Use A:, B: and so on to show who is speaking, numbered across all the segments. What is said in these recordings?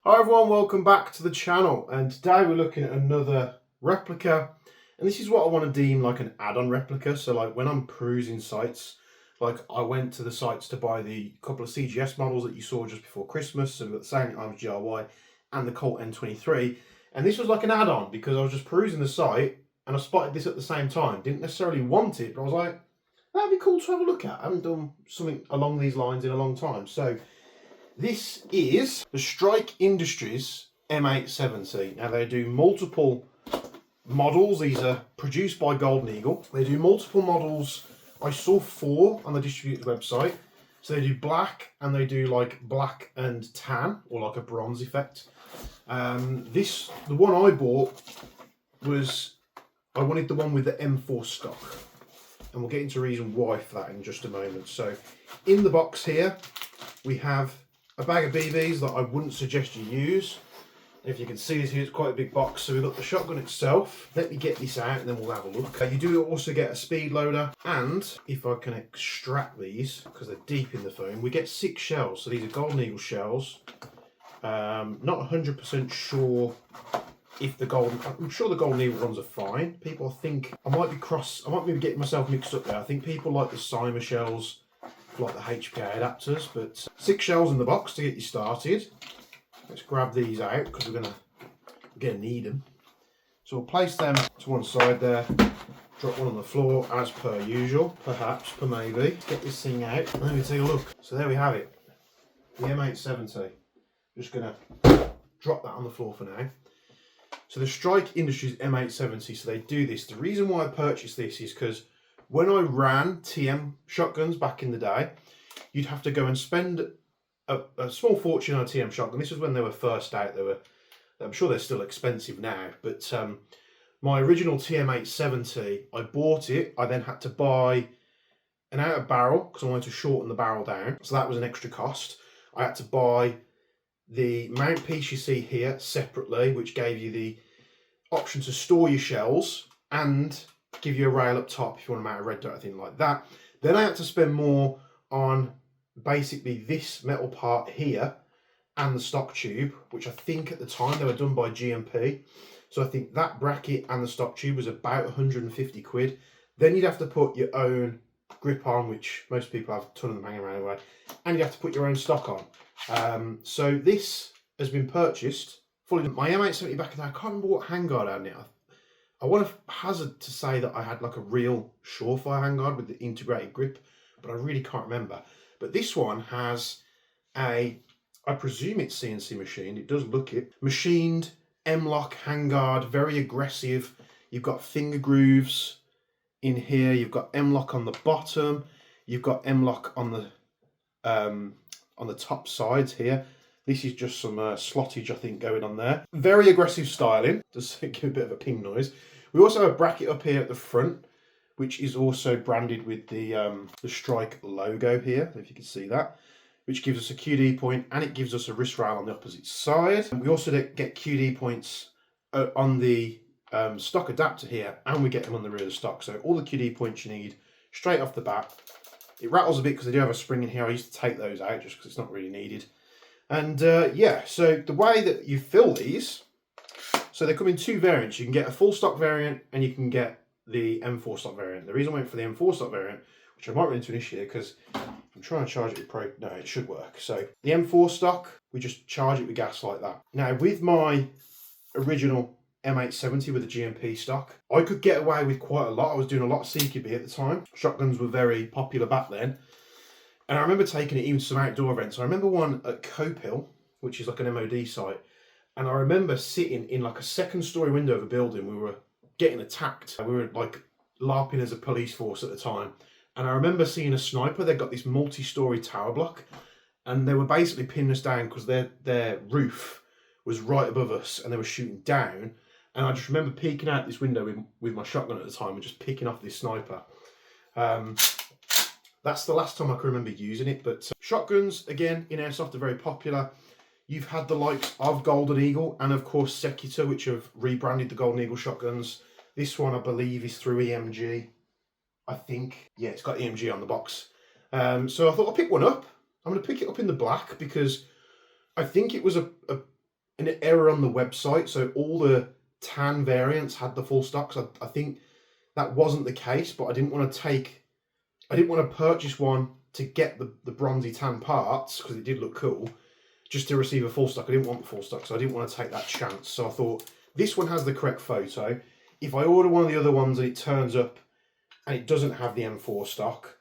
A: Hi everyone, welcome back to the channel, and today we're looking at another replica, and this is what I want to deem like an add-on replica. So like when I'm perusing sites, like I went to the sites to buy the couple of CGS models that you saw just before Christmas, so we've got the same Arms GRY and the Colt N23, and this was like an add-on because I was just perusing the site and I spotted this at the same time. Didn't necessarily want it, but I was like, that'd be cool to have a look at. I haven't done something along these lines in a long time. So this is the Strike Industries M870. Now they do multiple models. These are produced by Golden Eagle. They do multiple models. I saw 4 on the distributor's website. So they do black, and they do like black and tan, or like a bronze effect. The one I bought was, I wanted the one with the M4 stock. And we'll get into reason why for that in just a moment. So in the box here, we have a bag of BBs that I wouldn't suggest you use. If you can see this here, it's quite a big box. So we've got the shotgun itself. Let me get this out and then we'll have a look. You do also get a speed loader, and if I can extract these, because they're deep in the foam, we get 6 shells. So these are Golden Eagle shells. Not 100% sure if I'm sure the Golden Eagle ones are fine. People think, I might be getting myself mixed up there. I think people like the Cyma shells, like the HPA adapters, but 6 shells in the box to get you started. Let's grab these out because we're gonna need them. So we'll place them to one side there, drop one on the floor as per usual, perhaps, per maybe. Get this thing out, let me take a look. So there we have it, the M870. Just gonna drop that on the floor for now. So the Strike Industries M870, so they do this. The reason why I purchased this is because when I ran TM shotguns back in the day, you'd have to go and spend a small fortune on a TM shotgun. This was when they were first out. I'm sure they're still expensive now, but my original TM870, I bought it. I then had to buy an out of barrel because I wanted to shorten the barrel down. So that was an extra cost. I had to buy the mount piece you see here separately, which gave you the option to store your shells and give you a rail up top if you want to mount a red dot or anything like that. Then I had to spend more on basically this metal part here and the stock tube, which I think at the time they were done by GMP. So I think that bracket and the stock tube was about 150 quid. Then you'd have to put your own grip on, which most people have a ton of them hanging around anyway, and you have to put your own stock on. So this has been purchased fully. My M870 back in there, I can't remember what handguard I had in it. I want to hazard to say that I had like a real Surefire handguard with the integrated grip, but I really can't remember. But this one has I presume it's CNC machined, it does look it, machined M-lock handguard, very aggressive. You've got finger grooves in here, you've got M-lock on the bottom, you've got M-lock on the top sides here. This is just some slottage, I think, going on there. Very aggressive styling, does give a bit of a ping noise. We also have a bracket up here at the front, which is also branded with the Strike logo here, if you can see that, which gives us a QD point, and it gives us a wrist rail on the opposite side. And we also get QD points on the stock adapter here, and we get them on the rear of the stock. So all the QD points you need straight off the bat. It rattles a bit because they do have a spring in here. I used to take those out just because it's not really needed. And yeah, so the way that you fill these, so they come in 2 variants. You can get a full stock variant and you can get the M4 stock variant. The reason I went for the M4 stock variant, which I might run into an issue here because I'm trying to charge it with Pro, no, it should work. So the M4 stock, we just charge it with gas like that. Now with my original M870 with the GMP stock, I could get away with quite a lot. I was doing a lot of CQB at the time. Shotguns were very popular back then. And I remember taking it even to some outdoor events. I remember one at Copill, which is like an MOD site. And I remember sitting in like a 2nd story window of a building. We were getting attacked. We were like LARPing as a police force at the time. And I remember seeing a sniper. They got this multi-story tower block. And they were basically pinning us down because their roof was right above us and they were shooting down. And I just remember peeking out this window with my shotgun at the time and just picking off this sniper. That's the last time I can remember using it, but shotguns, again, in airsoft are very popular. You've had the likes of Golden Eagle and, of course, Secutor, which have rebranded the Golden Eagle shotguns. This one, I believe, is through EMG, I think. Yeah, it's got EMG on the box. So I thought I'll pick one up. I'm going to pick it up in the black because I think it was a an error on the website, so all the tan variants had the full stocks. I think that wasn't the case, but I didn't want to purchase one to get the bronzy tan parts, because it did look cool, just to receive a full stock. I didn't want the full stock, so I didn't want to take that chance. So I thought, this one has the correct photo. If I order one of the other ones and it turns up and it doesn't have the M4 stock,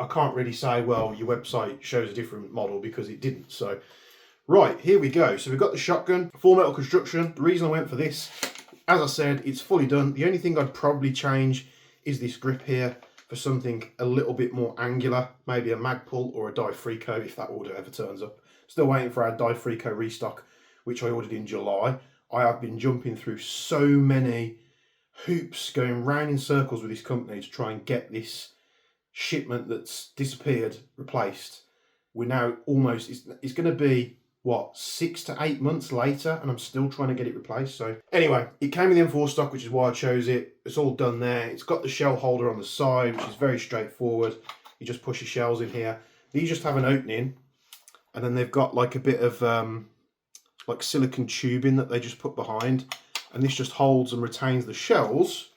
A: I can't really say, well, your website shows a different model, because it didn't. So, right, here we go. So we've got the shotgun, full metal construction. The reason I went for this, as I said, it's fully done. The only thing I'd probably change is this grip here for something a little bit more angular, maybe a Magpul or a Di-Frico if that order ever turns up. Still waiting for our Di-Frico restock, which I ordered in July. I have been jumping through so many hoops, going round in circles with this company to try and get this shipment that's disappeared replaced. We're now almost, it's going to be, what, 6 to 8 months later, and I'm still trying to get it replaced. So anyway, it came in the M4 stock, which is why I chose it. It's all done there. It's got the shell holder on the side, which is very straightforward. You just push your shells in here. These just have an opening, and then they've got like a bit of like silicone tubing that they just put behind, and this just holds and retains the shells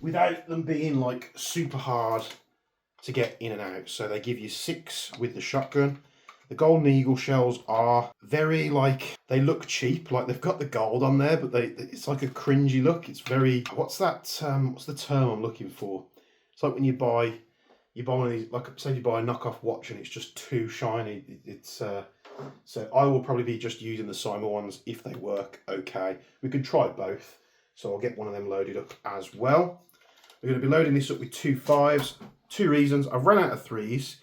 A: without them being like super hard to get in and out. So they give you 6 with the shotgun. The Golden Eagle shells are very, like, they look cheap, like they've got the gold on there, but it's like a cringy look. It's very, what's the term I'm looking for? It's like when you buy one of these, like say you buy a knockoff watch and it's just too shiny. So I will probably be just using the Cyma ones if they work okay. We could try both, so I'll get one of them loaded up as well. We're going to be loading this up with 2 5s. 2 reasons: I've run out of 3s,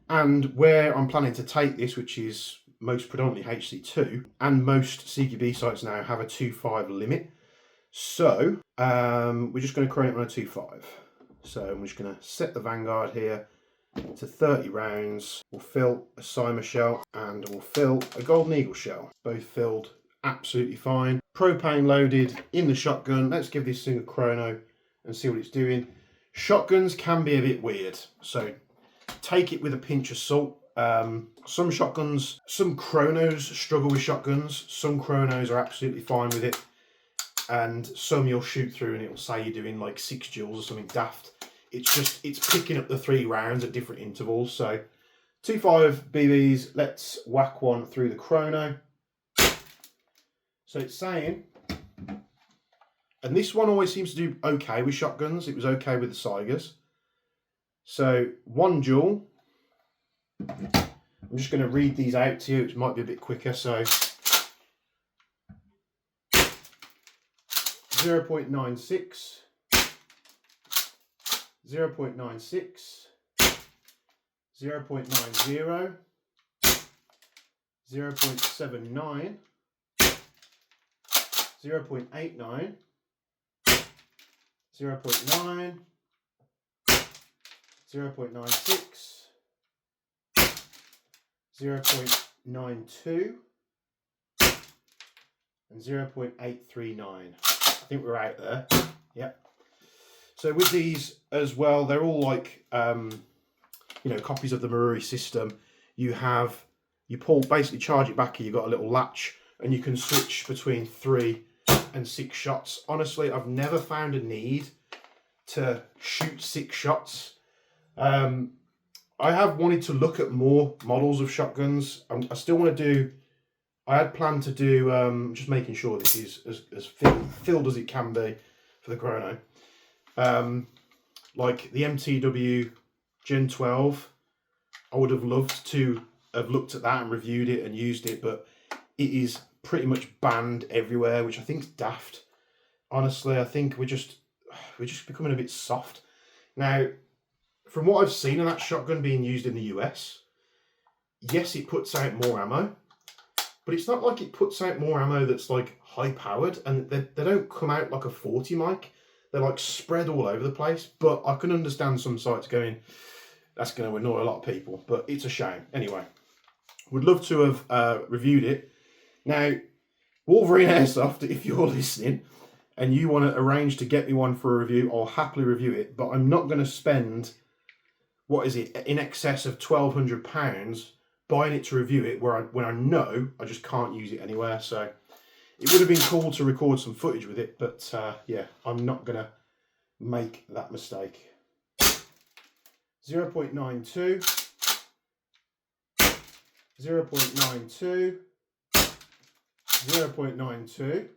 A: and where I'm planning to take this, which is most predominantly HC2, and most CQB sites now have a 2.5 limit. So we're just going to chrome it on a 2.5. So I'm just going to set the Vanguard here to 30 rounds. We'll fill a Cyma shell and we'll fill a Golden Eagle shell. Both filled absolutely fine. Propane loaded in the shotgun. Let's give this thing a chrono and see what it's doing. Shotguns can be a bit weird, so take it with a pinch of salt. Some shotguns, some chronos struggle with shotguns. Some chronos are absolutely fine with it, and some you'll shoot through and it'll say you're doing like 6 joules or something daft. It's picking up the 3 rounds at different intervals. So 2.5 BBs, let's whack one through the chrono. So it's saying, and this one always seems to do okay with shotguns. It was okay with the Seigers. So 1 joule. I'm just going to read these out to you, which might be a bit quicker. So 0.96, 0.96, 0.90, 0.79, 0.89, 0.9, 0.96, 0.92, and 0.839. I think we're out there. Yep. So with these as well, they're all like, copies of the Maruri system. You pull, basically charge it back here, you've got a little latch, and you can switch between 3 and 6 shots. Honestly, I've never found a need to shoot 6 shots. I have wanted to look at more models of shotguns. I still want to do, I had planned to do, just making sure this is as filled as it can be for the chrono. Like the MTW Gen 12, I would have loved to have looked at that and reviewed it and used it, but it is pretty much banned everywhere, which I think is daft. Honestly, I think we're just becoming a bit soft. Now, from what I've seen of that shotgun being used in the US, yes, it puts out more ammo, but it's not like it puts out more ammo that's like high powered, and they don't come out like a 40 mic. They're like spread all over the place. But I can understand some sites going, that's going to annoy a lot of people, but it's a shame. Anyway, would love to have reviewed it. Now, Wolverine Airsoft, if you're listening and you want to arrange to get me one for a review, I'll happily review it, but I'm not going to spend, what is it, in excess of £1,200 buying it to review it when I know I just can't use it anywhere. So it would have been cool to record some footage with it, but yeah, I'm not going to make that mistake. 0.92, 0.92, 0.92,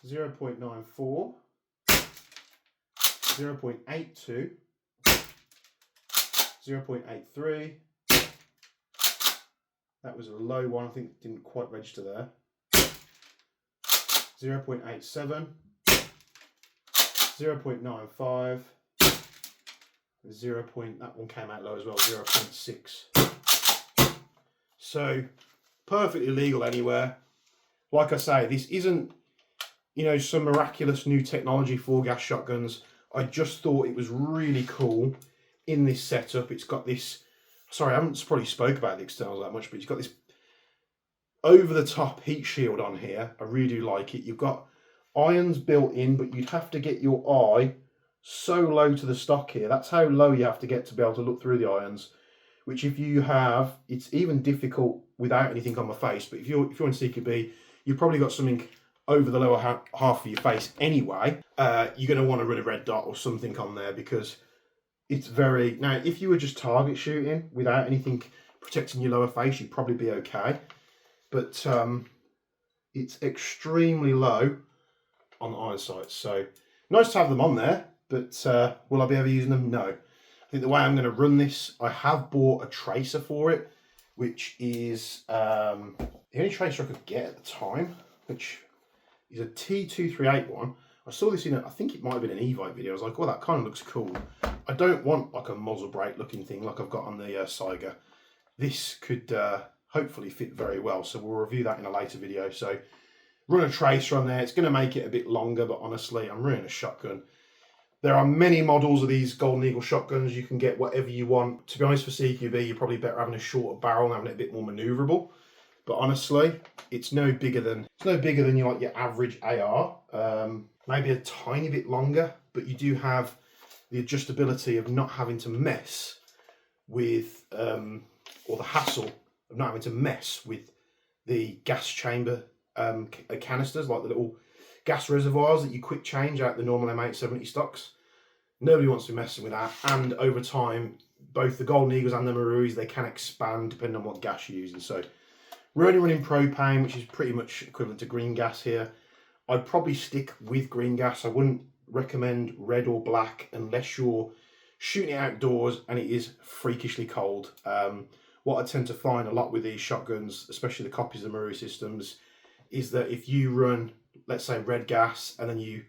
A: 0.94, 0.82, 0.83. That was a low one, I think it didn't quite register there. 0.87, 0.95, that one came out low as well, 0.6. So perfectly legal anywhere. Like I say, this isn't, you know, some miraculous new technology for gas shotguns. I just thought it was really cool in this setup. It's got this, sorry, I haven't probably spoke about the externals that much, but it's got this over the top heat shield on here. I really do like it. You've got irons built in, but you'd have to get your eye so low to the stock here. That's how low you have to get to be able to look through the irons, which if you have, it's even difficult without anything on my face. But if you're in CQB, you've probably got something over the lower half of your face anyway. You're going to want to run a red dot or something on there, because it's very, now if you were just target shooting without anything protecting your lower face, you'd probably be okay. But it's extremely low on the iron sights, so nice to have them on there. But will I be ever using them? No. I think the way I'm going to run this, I have bought a tracer for it, which is the only tracer I could get at the time, which is a T238 one. I saw this in I think it might have been an Evite video. I was like, oh, that kind of looks cool. I don't want like a muzzle brake looking thing like I've got on the Saiga. This could hopefully fit very well, so we'll review that in a later video. So run a tracer on there. It's going to make it a bit longer, but honestly, I'm running a shotgun. There are many models of these Golden Eagle shotguns. You can get whatever you want. To be honest, for CQB, you're probably better having a shorter barrel and having it a bit more manoeuvrable. But honestly, it's no bigger than your average AR. Maybe a tiny bit longer, but you do have the adjustability of not having to mess with, or the hassle of not having to mess with the gas chamber canisters, like the little gas reservoirs that you quick change out the normal M870 stocks. Nobody wants to be messing with that. And over time, both the Golden Eagles and the Maruis, they can expand depending on what gas you're using. So we're only running propane, which is pretty much equivalent to green gas here. I'd probably stick with green gas. I wouldn't recommend red or black unless you're shooting it outdoors and it is freakishly cold. What I tend to find a lot with these shotguns, especially the copies of the Marui systems, is that if you run, let's say, red gas and then you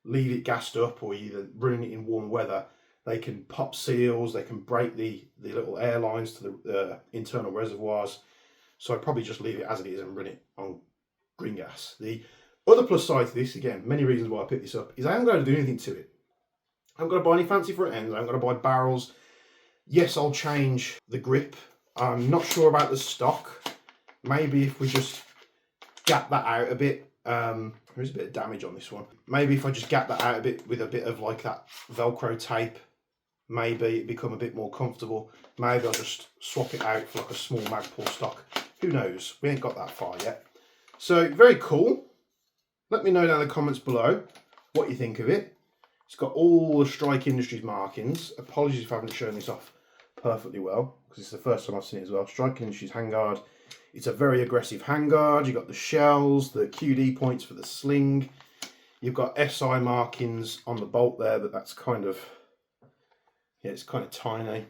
A: leave it gassed up, or you run it in warm weather, they can pop seals, they can break the little air lines to the internal reservoirs. So I'd probably just leave it as it is and run it on green gas. The other plus side to this, again, many reasons why I picked this up, is I haven't got to do anything to it. I haven't got to buy any fancy front ends, I haven't got to buy barrels. Yes, I'll change the grip. I'm not sure about the stock. Maybe if we just gap that out a bit. There's a bit of damage on this one. Maybe if I just gap that out a bit with a bit of like that Velcro tape, maybe it become a bit more comfortable. Maybe I'll just swap it out for like a small Magpul stock. Who knows? We ain't got that far yet. So very cool. Let me know down in the comments below what you think of it. It's got all the Strike Industries markings. Apologies if I haven't shown this off perfectly well, because it's the first time I've seen it as well. Strike Industries handguard. It's a very aggressive handguard. You've got the shells, the QD points for the sling. You've got SI markings on the bolt there, but that's kind of, yeah, it's kind of tiny.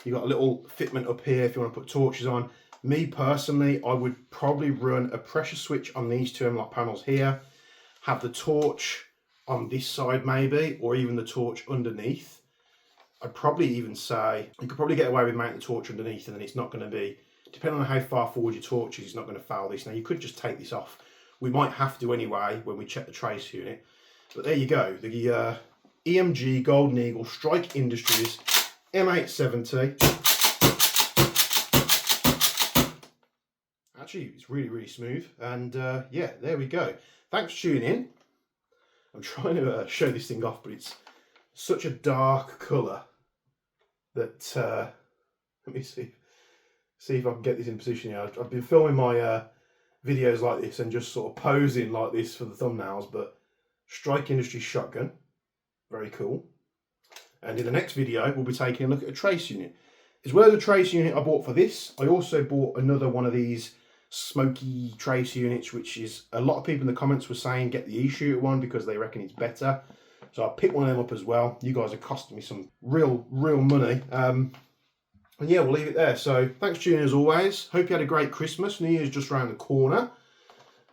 A: You've got a little fitment up here if you want to put torches on. Me personally, I would probably run a pressure switch on these two M-LOK panels here, have the torch on this side maybe, or even the torch underneath. I'd probably even say, you could probably get away with mounting the torch underneath, and then it's not going to be, depending on how far forward your torch is, it's not going to foul this. Now you could just take this off. We might have to anyway when we check the trace unit. But there you go, the EMG Golden Eagle Strike Industries M870. Actually, it's really, really smooth. And yeah, there we go. Thanks for tuning in. I'm trying to show this thing off, but it's such a dark colour that Let me see if I can get this in position here. I've been filming my videos like this and just sort of posing like this for the thumbnails, but Strike Industries shotgun, very cool. And in the next video, we'll be taking a look at a trace unit. As well as a trace unit I bought for this, I also bought another one of these smoky trace units, which is, a lot of people in the comments were saying get the e-shooter one because they reckon it's better. So I picked one of them up as well. You guys are costing me some real money. And yeah, we'll leave it there. So thanks for tuning in as always. Hope you had a great Christmas. New Year's just around the corner.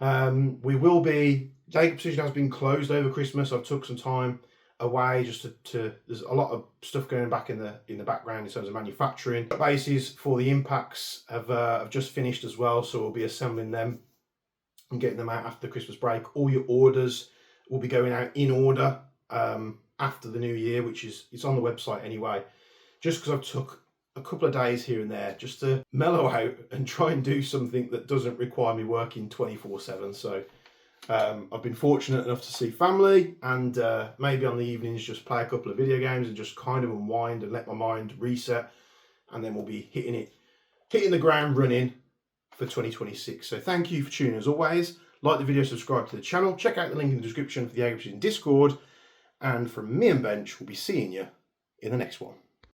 A: We will be, Jacob Precision has been closed over Christmas. I've took some time away just to there's a lot of stuff going back in the background in terms of manufacturing. Bases for the impacts have just finished as well, so we'll be assembling them and getting them out after the Christmas break. All your orders will be going out in order after the new year, which is, it's on the website anyway, just because I took a couple of days here and there just to mellow out and try and do something that doesn't require me working 24/7. So I've been fortunate enough to see family, and maybe on the evenings just play a couple of video games and just kind of unwind and let my mind reset, and then we'll be hitting the ground running for 2026. So thank you for tuning in as always. Like the video, subscribe to the channel, check out the link in the description for the Agri Precision Discord, and from me and Bench, we'll be seeing you in the next one.